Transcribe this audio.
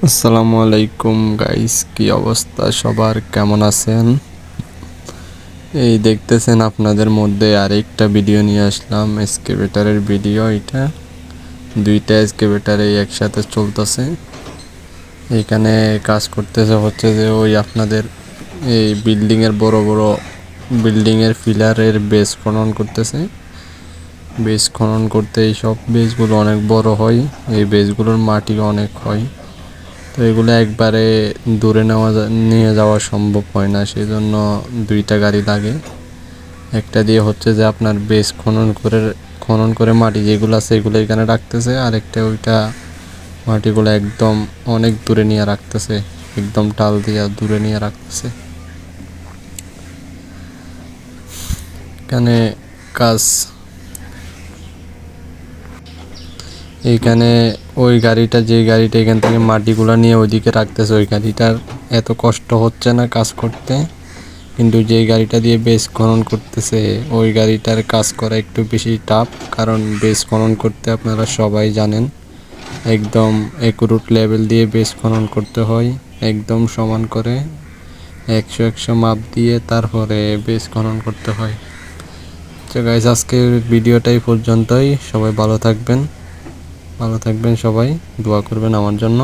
আসসালামু আলাইকুম গাইস, কি অবস্থা সবার, কেমন আছেন? এই দেখতেছেন আপনাদের মধ্যে আরেকটা ভিডিও নিয়ে আসলাম, এক্সকেভেটরের ভিডিও। এটা দুইটা এক্সকেভেটর একসাথে চলতেছে। এখানে কাজ করতেছে হচ্ছে যে ওই আপনাদের এই বিল্ডিংয়ের বড় বড় বিল্ডিংয়ের পিলারের বেস খনন করতেছে। বেস খনন করতে এইসব বেসগুলো অনেক বড় হয়, এই বেসগুলোর মাটি অনেক হয়, তো এগুলো একবারে দূরে নিয়ে যাওয়া সম্ভব হয় না, সেই জন্য দুইটা গাড়ি লাগে। একটা দিয়ে হচ্ছে যে আপনার বেস খনন করে মাটি যেগুলো আছে এগুলো এখানে রাখতেছে, আর একটা ওইটা মাটিগুলো একদম অনেক দূরে নিয়ে রাখতেছে, একদম টাল দিয়ে দূরে নিয়ে রাখতেছে। এখানে কাজ এইখানে ওই গাড়িটা, যে গাড়িটা এখান থেকে মাটিগুলো নিয়ে ওইদিকে রাখতেছে, ওই গাড়িটার এত কষ্ট হচ্ছে না কাজ করতে, কিন্তু যে গাড়িটা দিয়ে বেস খনন করতেছে ওই গাড়িটার কাজ করা একটু বেশি টাফ। কারণ বেস খনন করতে আপনারা সবাই জানেন একদম একুরেট লেভেল দিয়ে বেস খনন করতে হয়, একদম সমান করে 100 মাপ দিয়ে তারপরে বেস খনন করতে হয়। তো গাইস, আজকের ভিডিওটাই পর্যন্তই। সবাই ভালো থাকবেন সবাই দোয়া করবেন আমার জন্য।